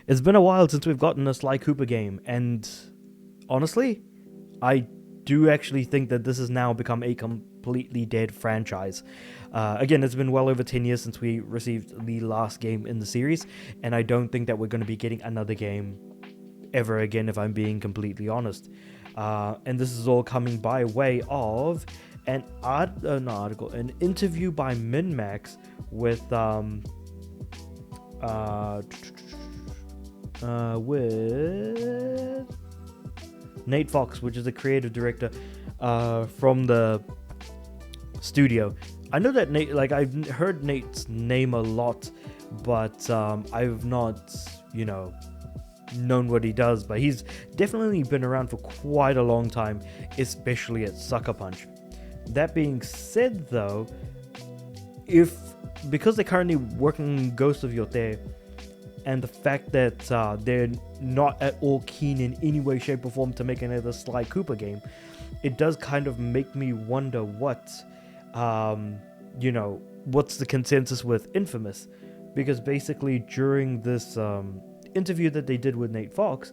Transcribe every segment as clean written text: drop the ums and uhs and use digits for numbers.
It's been a while since we've gotten a Sly Cooper game, and honestly, I do actually think that this has now become a completely dead franchise. Again, it's been well over 10 years since we received the last game in the series, and I don't think that we're going to be getting another game ever again, if I'm being completely honest. And this is all coming by way of an interview by MinMax with with Nate Fox, which is the creative director from the studio. I know that Nate, like I've heard Nate's name a lot, but I've not, known what he does. But he's definitely been around for quite a long time, especially at Sucker Punch. That being said, though, because they're currently working on Ghost of Yote, and the fact that they're not at all keen in any way, shape, or form to make another Sly Cooper game, it does kind of make me wonder what's the consensus with Infamous. Because basically during this interview that they did with Nate Fox,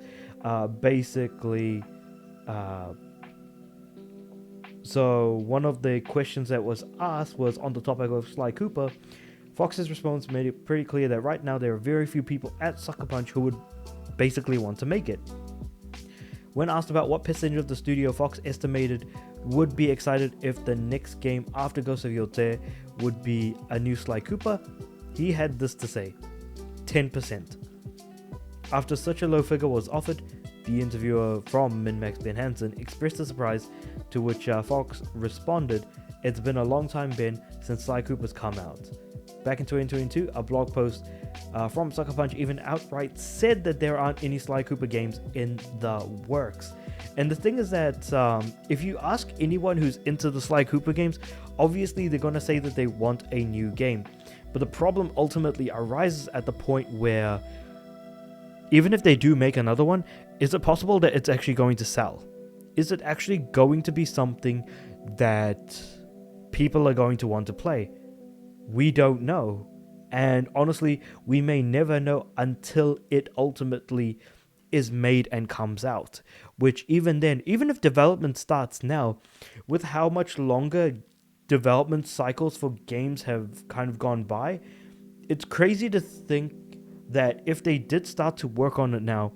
so one of the questions that was asked was on the topic of Sly Cooper. Fox's response made it pretty clear that right now there are very few people at Sucker Punch who would basically want to make it. When asked about what percentage of the studio Fox estimated would be excited if the next game after Ghost of Yote would be a new Sly Cooper, he had this to say: 10%. After such a low figure was offered, the interviewer from MinMax, Ben Hansen, expressed a surprise, to which Fox responded, "It's been a long time, Ben, since Sly Cooper's come out." Back in 2022, a blog post from Sucker Punch even outright said that there aren't any Sly Cooper games in the works. And the thing is that if you ask anyone who's into the Sly Cooper games, obviously they're going to say that they want a new game. But the problem ultimately arises at the point where even if they do make another one, is it possible that it's actually going to sell? Is it actually going to be something that people are going to want to play? We don't know. And honestly, we may never know until it ultimately is made and comes out. Which even then, even if development starts now, with how much longer development cycles for games have kind of gone by, it's crazy to think that if they did start to work on it now,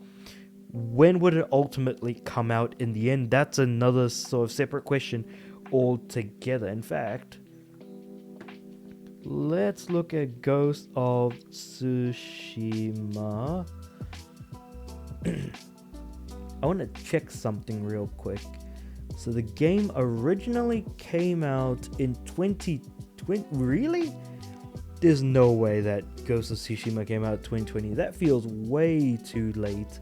when would it ultimately come out in the end? That's another sort of separate question altogether. In fact, let's look at Ghost of Tsushima. I want to check something real quick. So the game originally came out in 2020. Really? There's no way that Ghost of Tsushima came out in 2020. That feels way too late.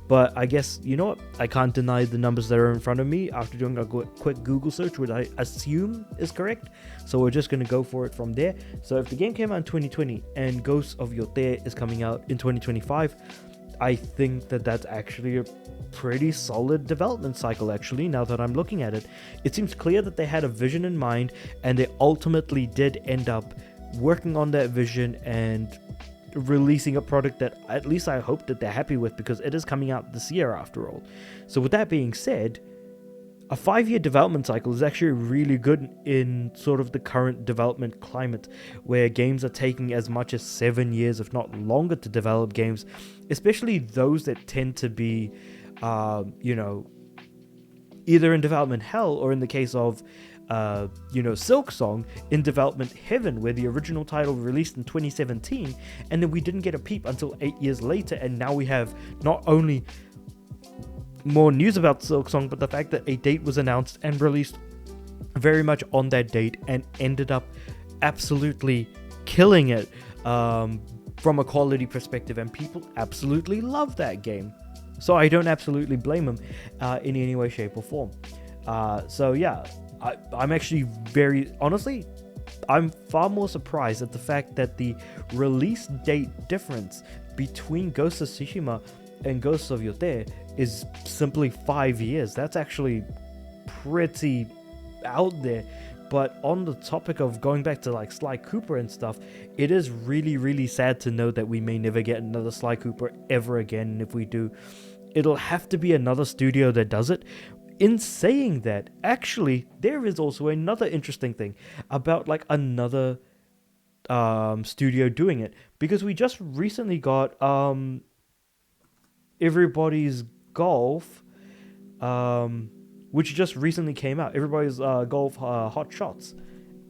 But I guess, you know what? I can't deny the numbers that are in front of me after doing a quick Google search, which I assume is correct. So we're just going to go for it from there. So if the game came out in 2020 and Ghost of Yote is coming out in 2025, I think that that's actually a pretty solid development cycle, actually, now that I'm looking at it. It seems clear that they had a vision in mind, and they ultimately did end up working on that vision and releasing a product that at least I hope that they're happy with, because it is coming out this year after all. So with that being said, a 5-year development cycle is actually really good in sort of the current development climate, where games are taking as much as 7 years, if not longer, to develop games, especially those that tend to be, either in development hell, or in the case of Silksong, in development heaven, where the original title released in 2017, and then we didn't get a peep until 8 years later, and now we have not only more news about Silksong, but the fact that a date was announced and released very much on that date and ended up absolutely killing it from a quality perspective, and people absolutely love that game. So I don't absolutely blame them in any way, shape, or form. So yeah, I'm actually I'm far more surprised at the fact that the release date difference between Ghost of Tsushima and Ghost of Yote is simply 5 years. That's actually pretty out there, But on the topic of going back to like Sly Cooper and stuff, it is really, really sad to know that we may never get another Sly Cooper ever again. And if we do, it'll have to be another studio that does it. In saying that, actually, there is also another interesting thing about like another studio doing it, because we just recently got Everybody's Golf, which just recently came out. Everybody's Golf Hot Shots,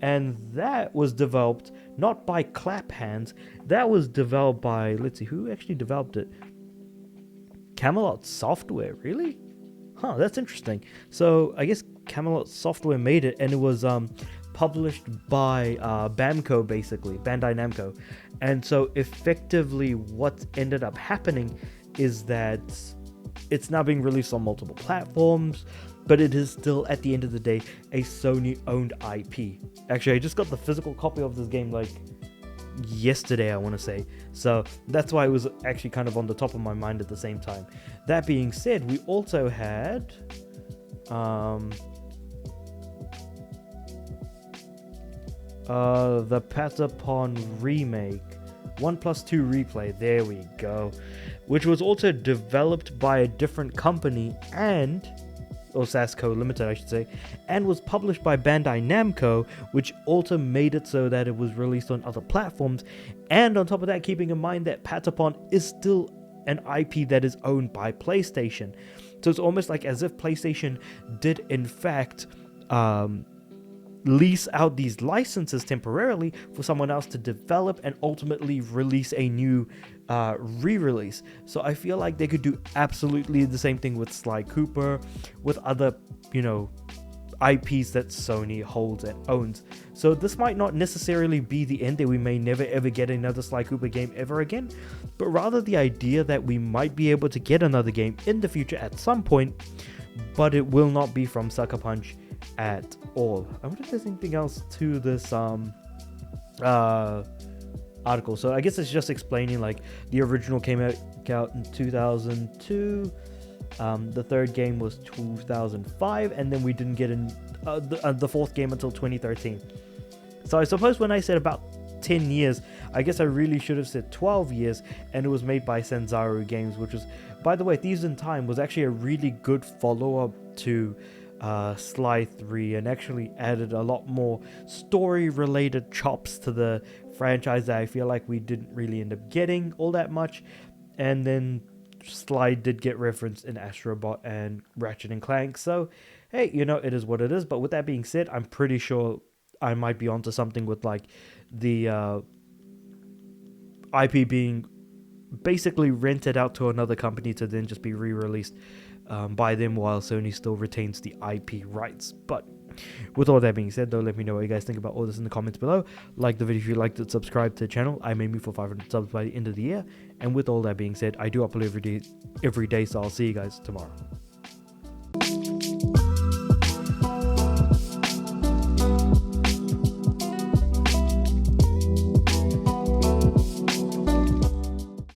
and that was developed not by Clap Hands. That was developed by, let's see, who actually developed it? Camelot Software, really? Huh, that's interesting. So I guess Camelot Software made it, and it was published by Bamco, basically, Bandai Namco. And so effectively what ended up happening is that it's now being released on multiple platforms, but it is still, at the end of the day, a Sony-owned IP. Actually, I just got the physical copy of this game like yesterday, I want to say, so that's why it was actually kind of on the top of my mind at the same time. That being said, we also had the Patapon remake, 1+2 replay, there we go, which was also developed by a different company or Sasco Limited, I should say, and was published by Bandai Namco, which also made it so that it was released on other platforms. And on top of that, keeping in mind that Patapon is still an IP that is owned by PlayStation. So it's almost like as if PlayStation did in fact lease out these licenses temporarily for someone else to develop and ultimately release a new re-release. So I feel like they could do absolutely the same thing with Sly Cooper, with other, IPs that Sony holds and owns. So this might not necessarily be the end, that we may never ever get another Sly Cooper game ever again, but rather the idea that we might be able to get another game in the future at some point, but it will not be from Sucker Punch at all. I wonder if there's anything else to this article. So I guess it's just explaining like the original came out in 2002, the third game was 2005, and then we didn't get the fourth game until 2013. So I suppose when I said about 10 years, I guess I really should have said 12 years, and it was made by Sanzaru Games, which was, by the way, Thieves in Time was actually a really good follow-up to Sly 3, and actually added a lot more story-related chops to the franchise that I feel like we didn't really end up getting all that much. And then Sly did get referenced in Astrobot and Ratchet and Clank, so hey, it is what it is. But with that being said, I'm pretty sure I might be onto something with like the IP being basically rented out to another company to then just be re-released by them, while Sony still retains the IP rights. But with all that being said, though, let me know what you guys think about all this in the comments below. Like the video if you liked it, subscribe to the channel. I'm aiming for 500 subs by the end of the year. And with all that being said, I do upload every day, so I'll see you guys tomorrow.